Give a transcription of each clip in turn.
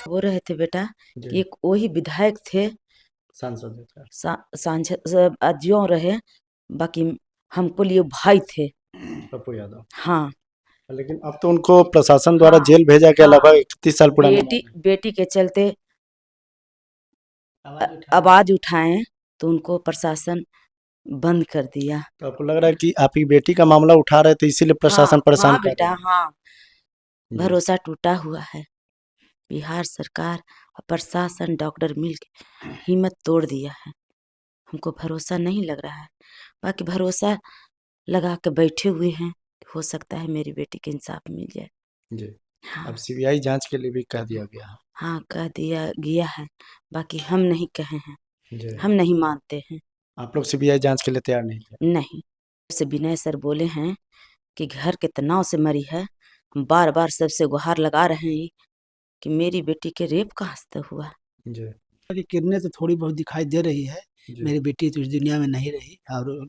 वो रहे थे बेटा जी। कि एक वही विधायक थे, सांसद थे। सांसद ज्यों रहे, बाकी हमको लिए भाई थे। पप्पू यादव। हाँ लेकिन अब तो उनको प्रशासन द्वारा हाँ जेल भेजा गया, हाँ, लगभग 31 साल पुराना बेटी मामला बेटी के चलते आवाज उठाए तो उनको प्रशासन बंद कर दिया। है। तो आपको लग रहा है कि आप ही बेटी का मामला उठा रहे थे, इसीलिए हाँ प्रशासन परेशान हाँ कर बेटा रही है। हाँ, जी। भरोसा टूटा हुआ है। बिहार सरकार और प्रशासन डॉक्टर मिलके हिम्मत तोड़ दिया है। हमको भरोसा नहीं लग रहा है, बाकी भरोसा लगा के बैठे हुए हैं। हो सकता है मेरी बेटी के इंसाफ मिल जाए। जी। अब हाँ सीबीआई जांच के लिए भी कह दिया गया है। हाँ, कह दिया गया है, बाकी हम नहीं कहे हैं, जी। हम नहीं मानते हैं। आप लोग सीबीआई जांच के लिए तैयार नहीं थे? नहीं, से विनय सर बोले हैं कि घर के तनाव से मरी है। हम बार बार सबसे गुहार लगा रहे हैं कि मेरी बेटी के रेप कहाँ से हुआ। जी। की किरणें तो थोड़ी बहुत दिखाई दे रही है। जी। मेरी बेटी तो इस दुनिया में नहीं रही और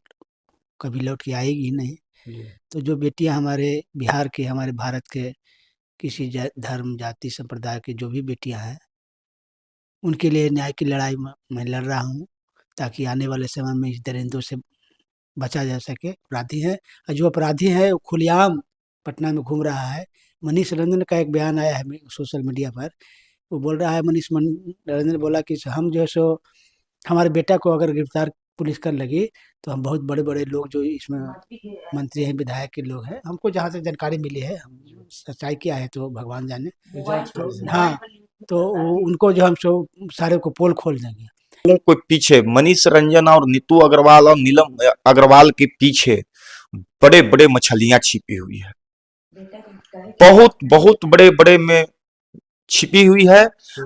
कभी लौट के आएगी ही नहीं। जी। तो जो बेटियां हमारे बिहार के, हमारे भारत के किसी धर्म, जाति, संप्रदाय की जो भी बेटियां हैं, उनके लिए न्याय की लड़ाई मैं लड़ रहा हूँ, ताकि आने वाले समय में इस दरिंदों से बचा जा सके। अपराधी हैं, और जो अपराधी है वो खुलेआम पटना में घूम रहा है। मनीष रंजन का एक बयान आया है सोशल मीडिया पर। वो बोल रहा है, रंजन ने बोला कि हम जो है सो हमारे बेटा को अगर गिरफ्तार पुलिस कर लेगी तो हम बहुत बड़े-बड़े लोग जो इसमें मंत्री हैं, विधायक के लोग हैं, हमको जहाँ तक जानकारी मिली है, हम सच्चाई क्या है तो भगवान जाने। तो हाँ, तो उनको जो हम सब सारे को पोल खोल देंगे। को पीछे मनीष रंजन और नीतू अग्रवाल और नीलम अग्रवाल के पीछे बड़े बड़े मछलियां छिपी हुई है, बहुत बहुत बड़े बड़े में छिपी हुई है।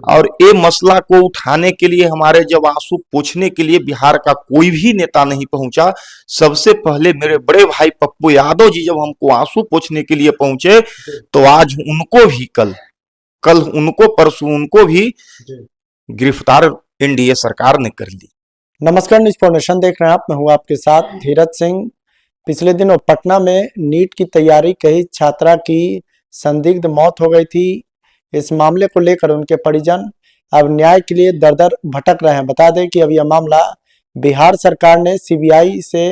और ये मसला को उठाने के लिए हमारे जब आंसू पोंछने के लिए बिहार का कोई भी नेता नहीं पहुंचा, सबसे पहले मेरे बड़े भाई पप्पू यादव जी जब हमको आंसू पोंछने के लिए पहुंचे, तो आज उनको भी कल कल उनको परसों उनको भी गिरफ्तार एनडीए सरकार ने कर ली। नमस्कार, न्यूज फाउंडेशन देख रहे हैं आप। मैं हूं आपके साथ धीरज सिंह। पिछले दिनों पटना में नीट की तैयारी कई छात्रा की संदिग्ध मौत हो गई थी। इस मामले को लेकर उनके परिजन अब न्याय के लिए दर दर भटक रहे हैं। बता दें कि अब यह मामला बिहार सरकार ने सीबीआई से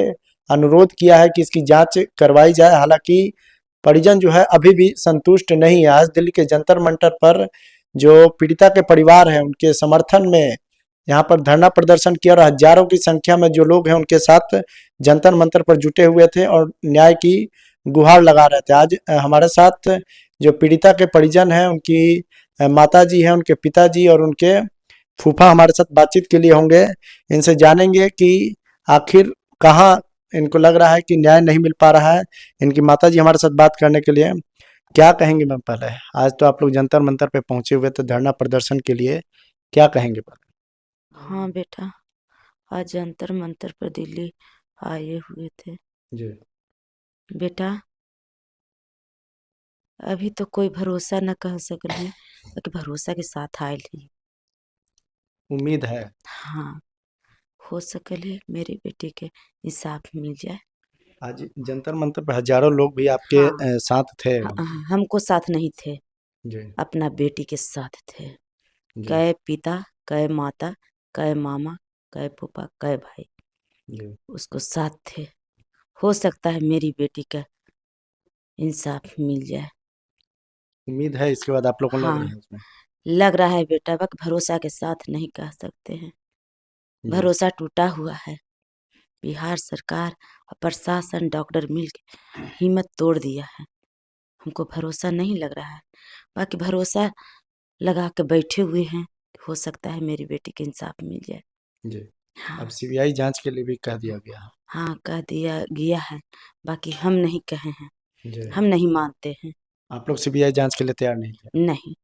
अनुरोध किया है कि इसकी जांच करवाई जाए। हालांकि परिजन जो है अभी भी संतुष्ट नहीं है। आज दिल्ली के जंतर मंतर पर जो पीड़िता के परिवार है उनके समर्थन में यहाँ पर धरना प्रदर्शन किया और हजारों की संख्या में जो लोग हैं उनके साथ जंतर मंतर पर जुटे हुए थे और न्याय की गुहार लगा रहे थे। आज हमारे साथ जो पीड़िता के परिजन हैं, उनकी माता जी हैं, उनके पिताजी और उनके फूफा हमारे साथ बातचीत के लिए होंगे। इनसे जानेंगे कि आखिर कहाँ इनको लग रहा है कि न्याय नहीं मिल पा रहा है। इनकी माता जी हमारे साथ बात करने के लिए क्या कहेंगे मैम? पहले आज तो आप लोग जंतर मंतर पे पहुंचे हुए थे धरना प्रदर्शन के लिए, क्या कहेंगे पहले? हाँ बेटा, आज जंतर मंतर पर दिल्ली आए हुए थे। जी। बेटा अभी तो कोई भरोसा न कह सकल है, बाकी भरोसा के साथ आयल ही। उम्मीद है। हाँ, हो सकल है मेरी बेटी के इंसाफ मिल जाए। आज जंतर मंतर पे हजारों लोग भी आपके हाँ साथ थे। हमको साथ नहीं थे, जी। अपना बेटी के साथ थे। जी। कै पिता, कै माता, कै मामा, कै फूफा, कै भाई जी। उसको साथ थे। हो सकता है मेरी बेटी का इंसाफ मिल जाए। उम्मीद है इसके बाद आप लोग को लग रही हाँ है उसमें? लग रहा है बेटा, बक भरोसा के साथ नहीं कह सकते हैं। जी। भरोसा टूटा हुआ है। बिहार सरकार और प्रशासन डॉक्टर मिलके हिम्मत तोड़ दिया है। हमको भरोसा नहीं लग रहा है, बाकी भरोसा लगा के बैठे हुए हैं। हो सकता है मेरी बेटी के इंसाफ मिल जाए। जी। अब हाँ सीबीआई जांच के लिए भी कह दिया गया है। हाँ, कह दिया गया है, बाकी हम नहीं कहे हैं, जी। हम नहीं मानते हैं। आप लोग सीबीआई जांच के लिए तैयार नहीं थे? नहीं,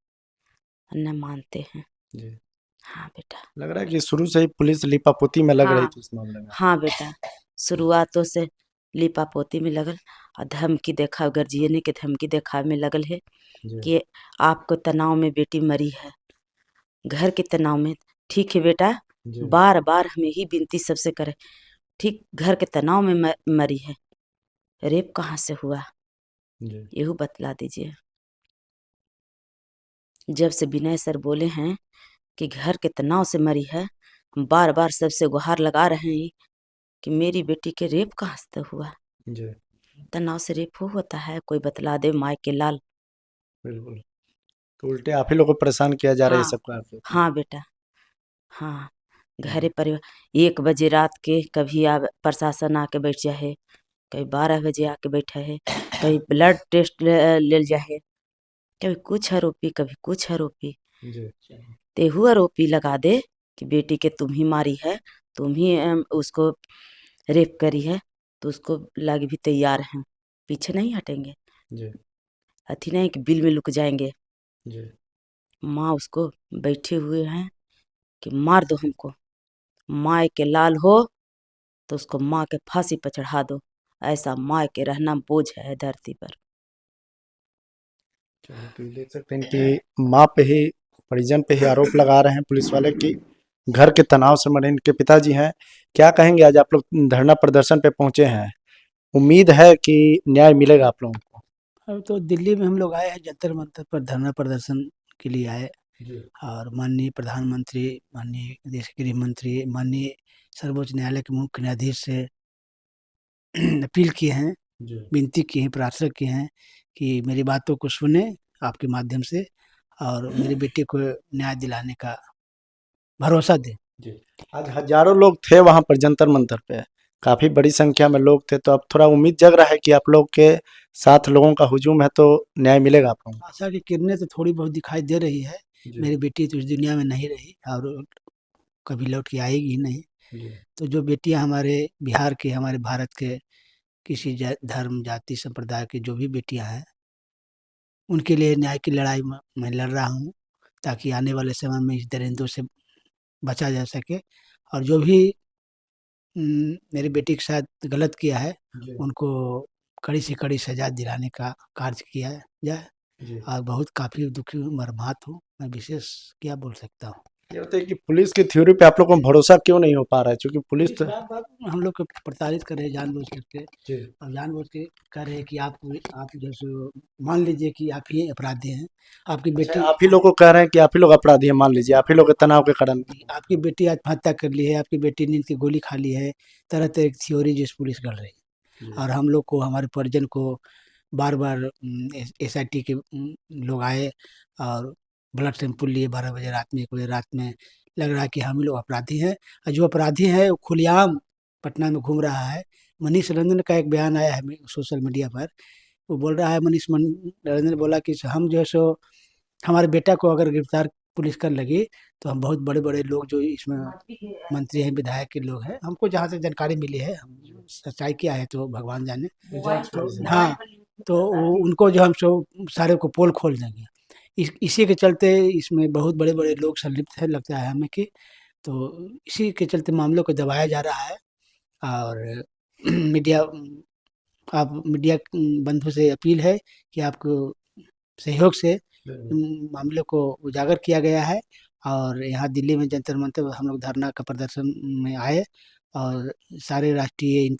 न मानते हैं। जी। हाँ बेटा। लग रहा है कि शुरू से ही पुलिस लीपापोती में लग रही हाँ थी इस मामले में। हाँ बेटा, शुरुआतों से लिपापोती में लगल और धमकी देखा, गर्जियने के धमकी देखा में लगल है जी। कि आपको तनाव में बेटी मरी है, घर के तनाव में। ठीक है बेटा, जी। बार बार हमें ही विनती सबसे करे, ठीक घर के तनाव में मरी है, रेप कहाँ से हुआ जी। यही बतला दीजिए। जब से विनय सर बोले हैं कि घर के तनाव से मरी है, हम बार बार सबसे गुहार लगा रहे हैं कि मेरी बेटी के रेप कहाँ से हुआ। जी तनाव से रेप होता है, कोई बतला दे माई के लाल। बिल्कुल। तो उल्टे आप ही लोगों को परेशान किया जा रहा है ये हाँ सब करके। हाँ बेटा, हाँ घरे परिवार 1 बजे रात के कभी प्रशासन आके बैठ जाए, कभी 12 बजे आके बैठा है, कभी ब्लड टेस्ट ले जाए, कभी कुछ आरोपी कभी कुछ आरोपी। जी तेहू आरोपी लगा दे कि बेटी के तुम ही मारी है, तुम ही उसको रेप करी है, तो उसको लागे भी तैयार हैं, पीछे नहीं हटेंगे। जी अथी नहीं कि बिल में लुक जाएंगे। जी माँ उसको बैठे हुए हैं कि मार दो हमको, माँ के लाल हो तो उसको माँ के फांसी पर चढ़ा दो, ऐसा माँ के रहना बोझ है धरती पर। चलिए, तो ये देख सकते हैं कि माँ पे ही, परिजन पे ही आरोप लगा रहे हैं पुलिस वाले कि घर के तनाव से मरे। इनके पिताजी हैं, क्या कहेंगे? आज आप लोग धरना प्रदर्शन पे पहुंचे हैं, उम्मीद है कि न्याय मिलेगा आप लोगों को? अब तो दिल्ली में हम लोग आए हैं, जंतर मंतर पर धरना प्रदर्शन के लिए आए, और माननीय प्रधानमंत्री, माननीय देश के गृह मंत्री, माननीय सर्वोच्च न्यायालय के मुख्य न्यायाधीश से अपील किए हैं, विनती की है, प्रार्थना की हैं कि मेरी बातों को सुने आपके माध्यम से, और मेरी बेटी को न्याय दिलाने का भरोसा दें। आज हजारों लोग थे वहां पर जंतर मंतर पे, काफी बड़ी संख्या में लोग थे, तो अब थोड़ा उम्मीद जग रहा है कि आप लोग के साथ लोगों का हुजूम है तो न्याय मिलेगा आप लोगों आशा की किरणें तो थोड़ी बहुत दिखाई दे रही है। को? मेरी बेटी तो इस दुनिया में नहीं रही और कभी लौट के आएगी ही नहीं। तो जो बेटियां हमारे बिहार के, हमारे भारत के किसी धर्म, जाति, संप्रदाय की जो भी बेटियां हैं, उनके लिए न्याय की लड़ाई मैं लड़ रहा हूँ, ताकि आने वाले समय में इस दरिंदों से बचा जा सके, और जो भी मेरी बेटी के साथ गलत किया है, उनको कड़ी से कड़ी सजा दिलाने का कार्य किया जाए। और बहुत काफ़ी दुखी हूँ, मर्माहत हूँ, मैं विशेष क्या बोल सकता हूँ। ये होता है कि पुलिस की थ्योरी पे आप लोगों को भरोसा क्यों नहीं हो पा रहा है? क्योंकि पुलिस तो बार-बार हम लोग को प्रताड़ित कर रहे हैं जानबूझ करके, और जानबूझ के कह रहे हैं कि आप जैसे मान लीजिए कि आप ही अपराधी हैं, आपकी बेटी आप ही लोग को कह रहे हैं कि आप ही लोग अपराधी हैं, मान लीजिए आप ही लोग के तनाव के कारण। आपकी बेटी आत्महत्या कर ली है, आपकी बेटी नींद की गोली खा ली है, तरह-तरह की थ्योरी जिस पुलिस गढ़ रही है। और हम लोग को, हमारे परिजन को बार-बार एसआईटी के लोग आए और ब्लड सैंपल लिए 12 बजे रात में, 1 बजे रात में। लग रहा है कि हम ही लोग अपराधी हैं, और जो अपराधी है वो खुलेआम पटना में घूम रहा है। मनीष रंजन का एक बयान आया है सोशल मीडिया पर, वो बोल रहा है, रंजन ने बोला कि हम जो है सो हमारे बेटा को अगर गिरफ्तार पुलिस कर लेगी, तो हम बहुत बड़े-बड़े लोग जो इसमें मंत्री हैं, विधायक के लोग हैं, हमको जहाँ तक जानकारी मिली है, हम सच्चाई क्या है तो भगवान जाने। तो हाँ, तो वो उनको जो हम सब सारे को पोल खोल देंगे। इसी के चलते इसमें बहुत बड़े-बड़े लोग संलिप्त हैं, लगता है हमें कि तो इसी के चलते मामलों को दबाया जा रहा है। और मीडिया आप मीडिया बंधु से अपील है कि आपको सहयोग से मामले को उजागर किया गया है, और यहाँ दिल्ली में जंतर मंतर हम लोग धरना का प्रदर्शन में आए, और सारे राष्ट्रीय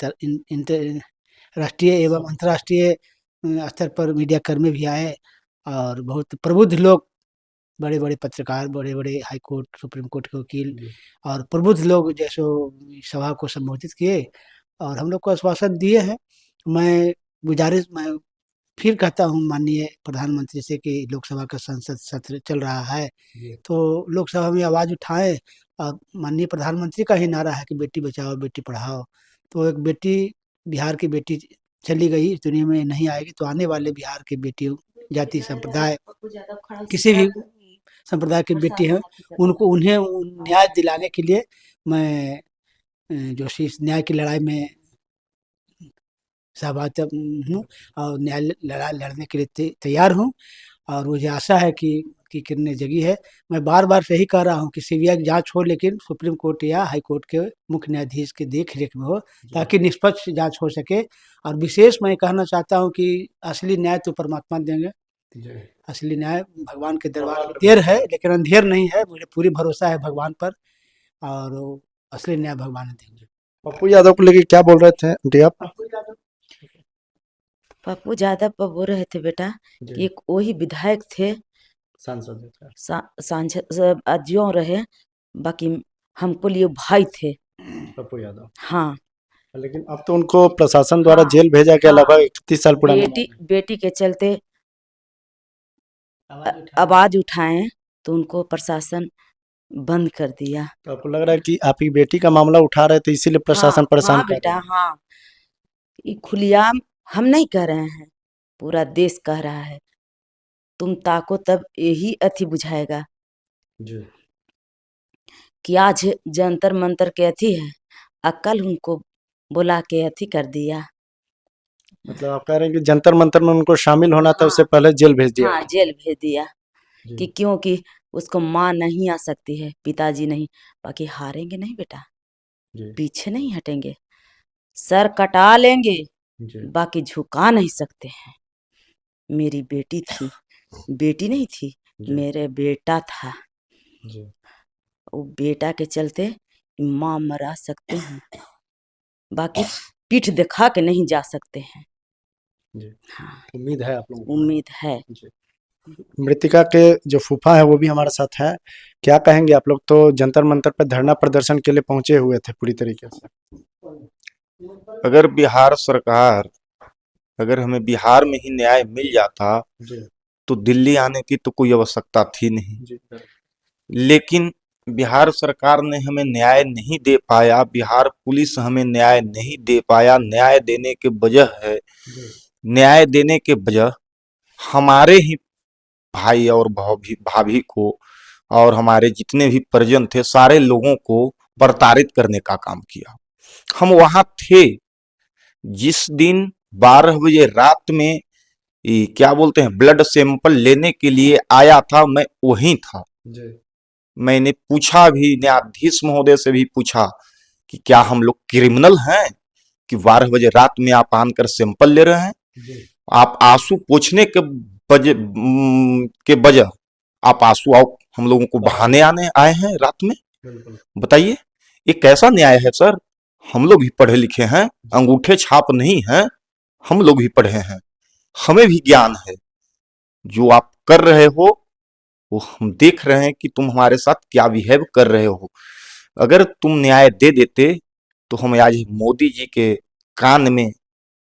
राष्ट्रीय एवं अंतर्राष्ट्रीय स्तर पर मीडिया कर्मी भी आए, और बहुत प्रबुद्ध लोग, बड़े-बड़े पत्रकार, बड़े-बड़े हाई कोर्ट, सुप्रीम कोर्ट के वकील और प्रबुद्ध लोग जैसे सभा को संबोधित किए, और हम लोग को आश्वासन दिए हैं। मैं फिर कहता हूँ माननीय प्रधानमंत्री से कि लोकसभा का संसद सत्र चल रहा है, तो लोकसभा में आवाज़ उठाएँ, और माननीय प्रधानमंत्री का ही नारा है कि बेटी बचाओ, बेटी पढ़ाओ। तो एक बेटी, बिहार की बेटी चली गई, इस दुनिया में नहीं आएगी, तो आने वाले बिहार की बेटियों, जाति, संप्रदाय, किसी भी संप्रदाय की बेटी हैं, उन्हें न्याय दिलाने के लिए मैं जो इस न्याय की लड़ाई में सहभागिता हूँ, और न्याय लड़ने के लिए तैयार हूँ, और मुझे आशा है कि किरणें जगी है। मैं बार-बार से यही कह रहा हूँ कि सीबीआई की जाँच हो, लेकिन सुप्रीम कोर्ट या हाई कोर्ट के मुख्य न्यायाधीश की देख-रेख में हो, ताकि निष्पक्ष जाँच हो सके। और विशेष मैं कहना चाहता हूँ कि असली न्याय तो परमात्मा देंगे। असली न्याय भगवान के दरबार में देर है, लेकिन अंधेर नहीं है। मुझे पूरी भरोसा है भगवान पर, और असली न्याय भगवान देंगे। पप्पू यादव को लेके क्या बोल रहे थे आंटी आप? पप्पू यादव पर बोल रहे थे बेटा कि एक वही विधायक थे, सांसद थे। सांसद ज्यों रहे, बाकी हमको लिए भाई थे। पप्पू यादव। हाँ, लेकिन अब तो उनको प्रशासन द्वारा हाँ, जेल भेजा गया, हाँ, लगभग 31 साल पुराना बेटी के चलते आवाज उठाए तो उनको प्रशासन बंद कर दिया। तो आपको लग रहा है कि आप ही बेटी का मामला उठा रहे थे इसीलिए प्रशासन हाँ, परेशान हाँ कर बेटा, रहा है? हाँ, ये खुलेआम हम नहीं कह रहे हैं, पूरा देश कह रहा है। तुम ताको तब यही अथी बुझाएगा जी। कि आज जंतर मंतर के अथी है, कल उनको बुला के अथी कर दिया। मतलब आप कह रहे हैं कि जंतर मंतर में उनको शामिल होना था, हाँ, उससे पहले जेल भेज दिया हाँ, गया। जेल भेज दिया जी। कि क्योंकि उसको माँ नहीं आ सकती है, पिताजी नहीं। बाकी हारेंगे नहीं बेटा, जी। पीछे नहीं हटेंगे, सर कटा लेंगे, जी। बाकी झुका नहीं सकते हैं। मेरी बेटी थी, बेटी नहीं थी, जी। मेरे बेटा था। जी। वो बेटा के चलते माँ मरा सकते हैं, बाकी पीठ दिखा के नहीं जा सकते हैं। जी। हाँ, उम्मीद है आप लोगों को। उम्मीद है। जी। मृतिका के जो फूफा है वो भी हमारे साथ है। क्या कहेंगे आप लोग? तो जंतर मंतर पर धरना प्रदर्शन के लिए पहुंचे हुए थे पूरी तरीके से। अगर बिहार सरकार, अगर हमें बिहार में ही न्याय मिल जाता जी। तो दिल्ली आने की तो कोई आवश्यकता थी नहीं। जी। लेकिन बिहार सरकार ने हमें न्याय नहीं दे पाया, बिहार पुलिस हमें न्याय नहीं दे पाया। न्याय देने के वजह है, जी। न्याय देने के वजह हमारे ही भाई और भाभी भाभी को और हमारे जितने भी परिजन थे सारे लोगों को प्रताड़ित करने का काम किया। हम वहां थे जिस दिन 12 बजे रात में क्या बोलते हैं ब्लड सैंपल लेने के लिए आया था, मैं वहीं था। जी। मैंने पूछा भी, न्यायाधीश महोदय से भी पूछा कि क्या हम लोग क्रिमिनल हैं कि 12 बजे रात में आप आकर सैंपल ले रहे हैं? जी। आप आंसू पोंछने के वजह आप आंसू आओ हम लोगों को बहाने आने आए हैं रात में? बताइए ये कैसा न्याय है सर? हम लोग भी पढ़े लिखे हैं, अंगूठे छाप नहीं हैं, हम लोग भी पढ़े हैं, हमें भी ज्ञान है। जो आप कर रहे हो वो हम देख रहे हैं कि तुम हमारे साथ क्या बिहेव कर रहे हो। अगर तुम न्याय दे देते तो हम आज मोदी जी के कान में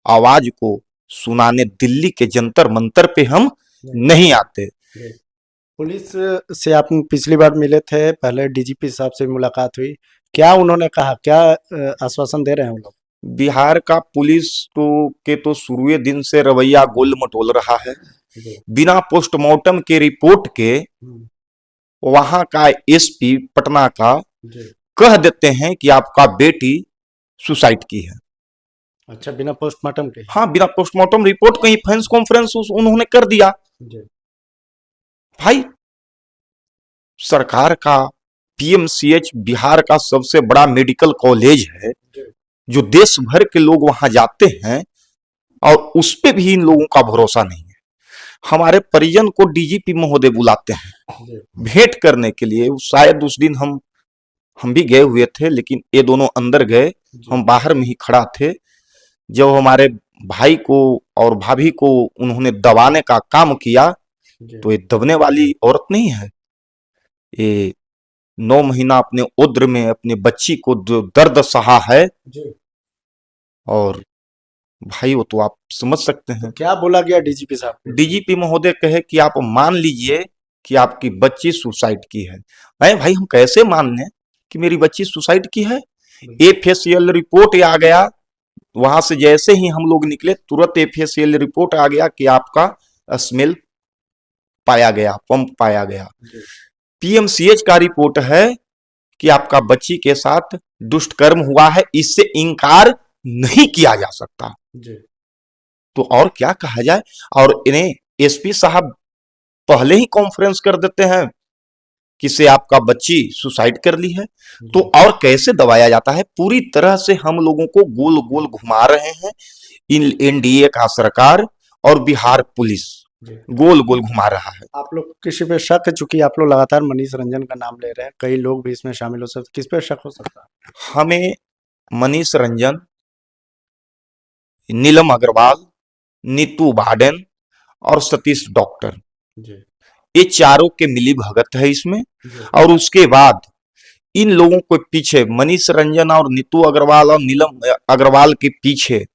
आवाज को सुनाने दिल्ली के जंतर मंतर पे हम नहीं आते। पुलिस से आप पिछली बार मिले थे, पहले डीजीपी साहब से मुलाकात हुई, क्या उन्होंने कहा, क्या आश्वासन दे रहे हैं वो लोग? बिहार का पुलिस तो शुरुए दिन से रवैया गोल मटोल रहा है। बिना पोस्टमार्टम के रिपोर्ट के वहां का एसपी पटना का कह देते हैं कि आपका बेटी सुसाइड की है। अच्छा, बिना पोस्टमार्टम के? हाँ, बिना पोस्टमार्टम रिपोर्ट कहीं फैंस कॉन्फ्रेंस उन्होंने कर दिया। भाई सरकार का पीएमसीएच बिहार का सबसे बड़ा मेडिकल कॉलेज है, जो देश भर के लोग वहां जाते हैं, और उस पे भी इन लोगों का भरोसा नहीं है। हमारे परिजन को डीजीपी महोदय बुलाते हैं भेंट करने के लिए। शायद उस दिन हम भी गए हुए थे, लेकिन ये दोनों अंदर गए, हम बाहर में ही खड़ा थे। जब हमारे भाई को और भाभी को उन्होंने दबाने का काम किया, तो ये दबने वाली औरत नहीं है। ये 9 महीना अपने उद्र में अपने बच्ची को दर्द सहा है, और भाई वो तो आप समझ सकते हैं। तो क्या बोला गया डीजीपी साहब को? डीजीपी महोदय कहे कि आप मान लीजिए कि आपकी बच्ची सुसाइड की है। अरे भाई हम कैसे मान लें कि मेरी बच्ची सुसाइड की है? एफएसएल रिपोर्ट आ गया, वहां से जैसे ही हम लोग निकले तुरंत एफएसएल रिपोर्ट आ गया कि आपका स्मेल पाया गया, पंप पाया गया। पीएमसीएच का रिपोर्ट है कि आपका बच्ची के साथ दुष्कर्म हुआ है, इससे इनकार नहीं किया जा सकता। तो और क्या कहा जाए? और इन्हें एसपी साहब पहले ही कॉन्फ्रेंस कर देते हैं कि से आपका बच्ची सुसाइड कर ली है, तो और कैसे दबाया जाता है? पूरी तरह से हम लोगों को गोल गोल घुमा रहे हैं इन एनडीए का सरकार और बिहार पुलिस गोल गोल घुमा रहा है। आप लोग किसी पे शक है? चूंकि आप लोग लगातार मनीष रंजन का नाम ले रहे हैं, कई लोग भी इसमें शामिल हो सकते, किस पे शक हो सकता है? हमें मनीष रंजन, नीलम अग्रवाल, नीतू बार्डन और सतीश डॉक्टर, ये चारों के मिली भगत है इसमें। और उसके बाद इन लोगों के पीछे मनीष रंजन और नीतू अग्रवाल और नीलम अग्रवाल के पीछे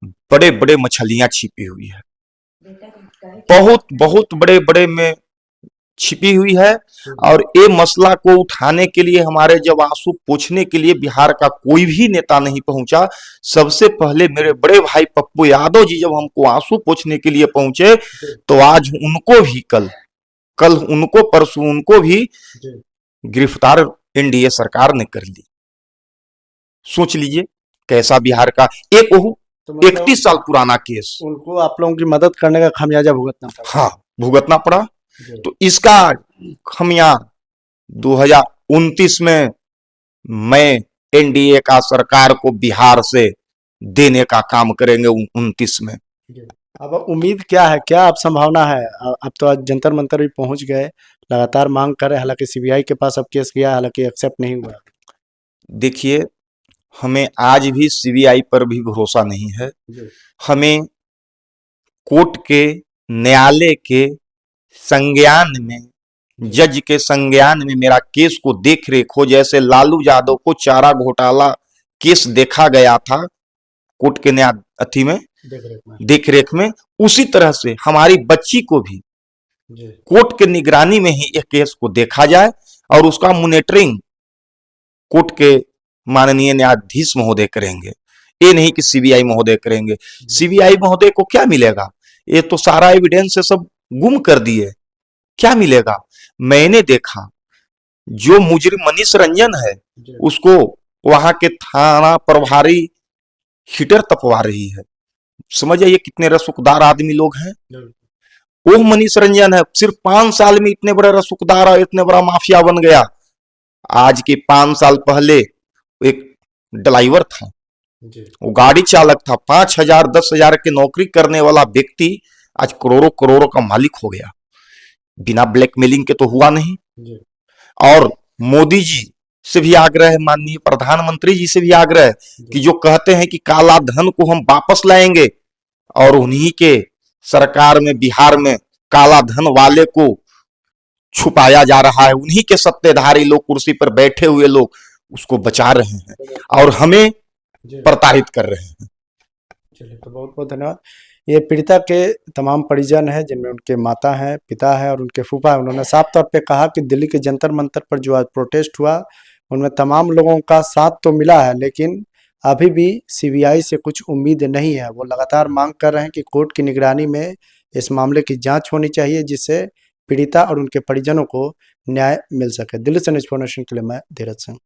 बड़े बड़े मछलियां छिपी हुई है, बहुत बहुत बड़े बड़े में छिपी हुई है। और ये मसला को उठाने के लिए हमारे जब आंसू पोंछने के लिए बिहार का कोई भी नेता नहीं पहुंचा, सबसे पहले मेरे बड़े भाई पप्पू यादव जी जब हमको आंसू पोंछने के लिए पहुंचे, तो आज उनको भी कल उनको परसों उनको भी गिरफ्तार एनडीए सरकार ने कर ली। सोच लीजिए कैसा बिहार का एक तो मतलब 31 साल पुराना केस, उनको आप लोगों की मदद करने का खामियाजा भुगतना पड़ा। हाँ भुगतना पड़ा। तो इसका खामियां 2029 में मैं एनडीए का सरकार को बिहार से देने का काम करेंगे 29 में। अब उम्मीद क्या है, क्या आप संभावना है? अब तो आज जंतर मंतर भी पहुंच गए, लगातार मांग कर रहे हैं, हालांकि सीबीआई के पास अब केस गया, हालांकि एक्सेप्ट नहीं हुआ। देखिए हमें आज भी सीबीआई पर भी भरोसा नहीं है। हमें कोर्ट के न्यायालय के संज्ञान में, जज के संज्ञान में मेरा केस को देख रेख हो, जैसे लालू यादव को चारा घोटाला केस देखा गया था कोर्ट के न्याय में देख रेख में, उसी तरह से हमारी बच्ची को भी कोर्ट के निगरानी में ही एक केस को देखा जाए और उसका मॉनिटरिंग कोर्ट के माननीय न्यायाधीश महोदय करेंगे, ये नहीं कि सीबीआई महोदय करेंगे। सीबीआई महोदय को क्या मिलेगा? ये तो सारा एविडेंस से सब गुम कर दिए, क्या मिलेगा? मैंने देखा जो मुजरिम मनीष रंजन है उसको वहां के थाना प्रभारी हीटर तपवा रही है। समझ आइए कितने रसूखदार आदमी लोग हैं। वो मनीष रंजन है, सिर्फ 5 साल में इतने बड़े रसूखदार और इतने बड़ा माफिया बन गया। आज के 5 साल पहले एक ड्राइवर था, वो गाड़ी चालक था, 5,000 10,000 की नौकरी करने वाला व्यक्ति आज करोड़ों करोड़ों का मालिक हो गया, बिना ब्लैकमेलिंग के तो हुआ नहीं। और मोदी जी से भी आग्रह है, माननीय प्रधानमंत्री जी से भी आग्रह है कि जो कहते हैं कि काला धन को हम वापस लाएंगे, और उन्हीं के सरकार में बिहार में काला धन वाले को छुपाया जा रहा है, उन्हीं के सत्तेधारी लोग कुर्सी पर बैठे हुए लोग उसको बचा रहे हैं और हमें प्रताड़ित कर रहे हैं। चलिए, तो बहुत बहुत धन्यवाद। ये पीड़िता के तमाम परिजन हैं, जिनमें उनके माता हैं, पिता है और उनके फूफा है। उन्होंने साफ तौर पे कहा कि दिल्ली के जंतर मंतर पर जो आज प्रोटेस्ट हुआ, उनमें तमाम लोगों का साथ तो मिला है, लेकिन अभी भी सीबीआई से कुछ उम्मीद नहीं है। वो लगातार मांग कर रहे हैं कि कोर्ट की निगरानी में इस मामले की जांच होनी चाहिए, जिससे पीड़िता और उनके परिजनों को न्याय मिल सके। दिल्ली से न्यूज़ 4 नेशन के लिए मैं धीरज सिंह।